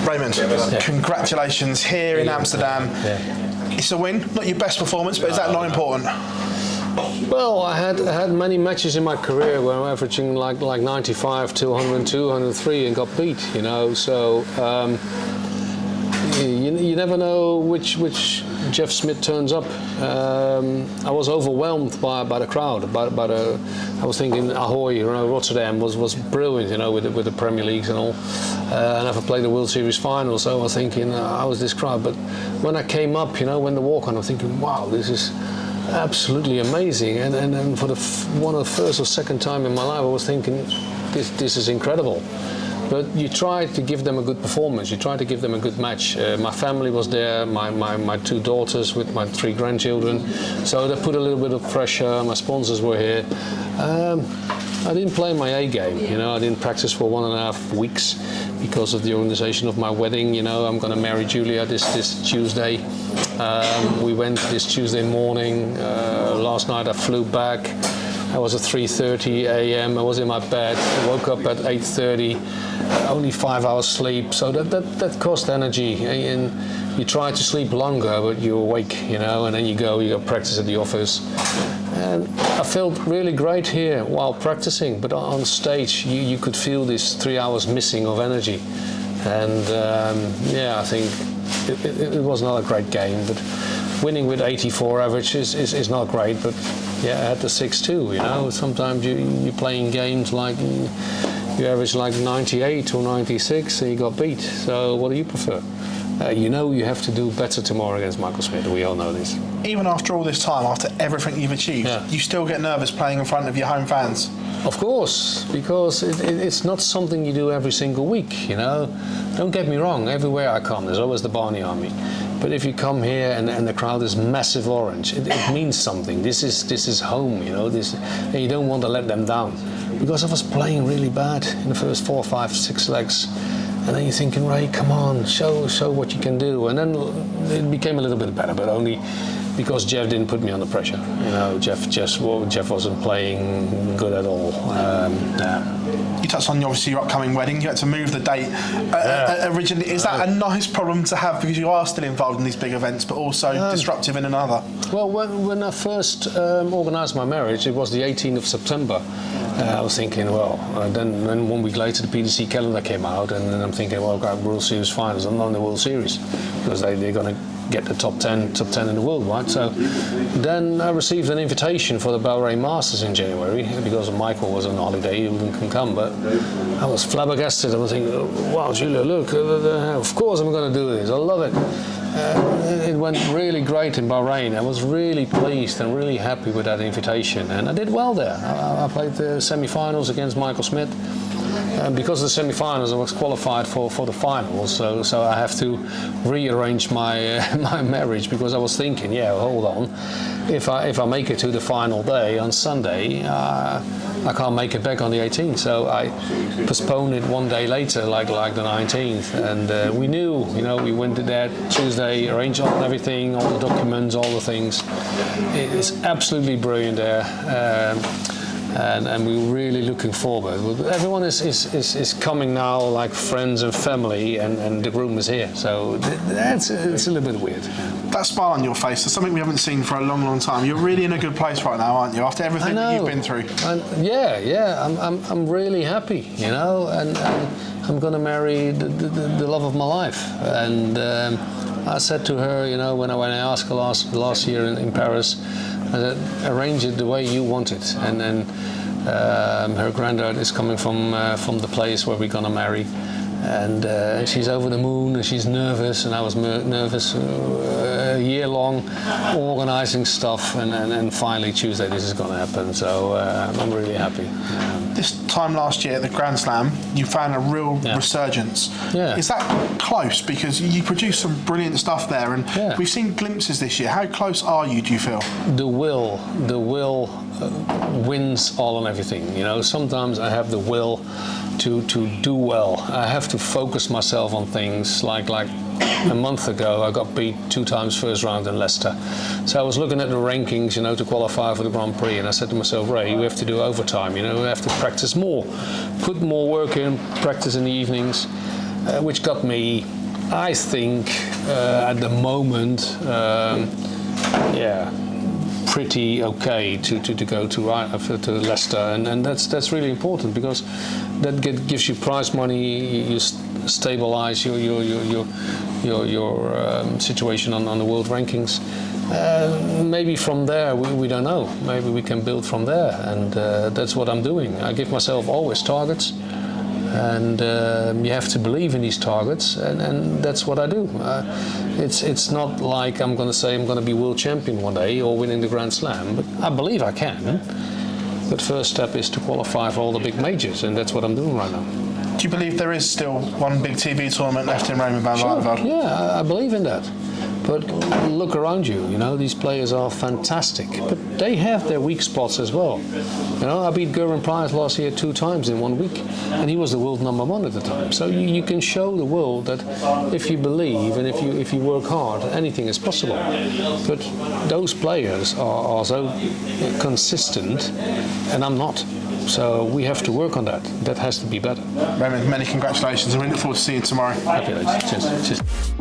Raymond, congratulations here in Amsterdam. It's a win, not your best performance, but is that not important? Well, I had many matches in my career where I'm averaging like 95 to 102, 103 and got beat, you know, so you never know which Jeff Smith turns up. I was overwhelmed by the crowd. I was thinking Ahoy, you know, Rotterdam was brilliant, you know, with the Premier Leagues and all. I never played the World Sereis Finals, so I was thinking I was this crowd. But when I came up, you know, when the walk on, I'm thinking, wow, this is absolutely amazing. And for one of the first or second time in my life, I was thinking, this is incredible. But you try to give them a good performance. You try to give them a good match. My family was there, my two daughters with my 3 grandchildren. So they put a little bit of pressure. My sponsors were here. I didn't play my A game. You know, I didn't practice for 1.5 weeks because of the organization of my wedding. You know, I'm going to marry Julia this Tuesday. We went this Tuesday morning. Last night I flew back. I was at 3:30 a.m. I was in my bed. I woke up at 8:30. Only 5 hours sleep. So that cost energy. And you try to sleep longer, but you're awake, you know. And then you got practice at the office. And I felt really great here while practicing. But on stage, you could feel these 3 hours missing of energy. And I think it was not a great game. But winning with 84 average is not great. But yeah, I had the 6-2, you know. Sometimes you're playing games like you average like 98 or 96 and you got beat. So what do you prefer? You know you have to do better tomorrow against Michael Smith. We all know this. Even after all this time, after everything you've achieved, you still get nervous playing in front of your home fans? Of course, because it's not something you do every single week, you know. Don't get me wrong, everywhere I come, there's always the Barney Army. But if you come here and the crowd is massive orange, it means something. This is home, you know. And you don't want to let them down. Because I was playing really bad in the first 4, 5, 6 legs. And then you're thinking, Ray, come on, show what you can do. And then it became a little bit better, but only because Jeff didn't put me under pressure. You know, Jeff wasn't playing good at all. You touched on obviously your upcoming wedding. You had to move the date originally. Is that a nice problem to have because you are still involved in these big events, but also disruptive in another? Well, when I first organised my marriage, it was the 18th of September. I was thinking, well, then 1 week later the PDC calendar came out, and then I'm thinking, well, I've got World Sereis Finals. I'm not in the World Series because they're going to get the top 10 in the world, right? So then I received an invitation for the Bahrain Masters in January because Michael was on holiday, he couldn't come, but I was flabbergasted. I was thinking, wow, Julia, look, of course I'm going to do this. I love it. It went really great in Bahrain. I was really pleased and really happy with that invitation, and I did well there. I played the semi-finals against Michael Smith. And because of the semi-finals, I was qualified for the finals, so I have to rearrange my my marriage because I was thinking, yeah, hold on, if I make it to the final day on Sunday, I can't make it back on the 18th, so I postponed it one day later, like the 19th, and we knew, you know, we went there Tuesday, arranged all everything, all the documents, all the things. It's absolutely brilliant there. And we're really looking forward. Everyone is coming now, like friends and family, and the groom is here. So it's a little bit weird. That smile on your face is something we haven't seen for a long, long time. You're really in a good place right now, aren't you? After everything that you've been through. I'm really happy, you know, and I'm going to marry the love of my life. And I said to her, you know, when I asked her last year in Paris, I said, arrange it the way you want it. And then her granddad is coming from the place where we're gonna marry, and she's over the moon and she's nervous, and I was nervous a year long organizing stuff, and finally Tuesday this is gonna happen. So I'm really happy. This time last year at the Grand Slam, you found a real resurgence. Yeah. Is that close? Because you produced some brilliant stuff there, and we've seen glimpses this year. How close are you, do you feel? The will wins all and everything. You know, sometimes I have the will to do well. I have to focus myself on things like a month ago I got beat 2 times first round in Leicester. So I was looking at the rankings, you know, to qualify for the Grand Prix, and I said to myself, Ray, you have to do overtime, you know, you have to practice more, put more work in, practice in the evenings. which got me, I think, at the moment, pretty okay to go to Leicester, and that's really important, because that gives you prize money. You stabilize your situation on the world rankings. Maybe from there, we don't know. Maybe we can build from there, and that's what I'm doing. I give myself always targets, and you have to believe in these targets, and that's what I do. It's not like I'm going to say I'm going to be world champion one day or winning the Grand Slam, but I believe I can. But first step is to qualify for all the big majors, and that's what I'm doing right now. Do you believe there is still one big TV tournament left in Raymond van Barneveld? Yeah, I believe in that. But look around you, these players are fantastic, but they have their weak spots as well. I beat Gerben Price last year 2 times in 1 week, and he was the world #1 at the time. So you can show the world that if you believe and if you work hard, anything is possible. But those players are so consistent, and I'm not. So we have to work on that. That has to be better. Raymond, many congratulations, and we look forward to seeing you tomorrow. Happy days. Cheers.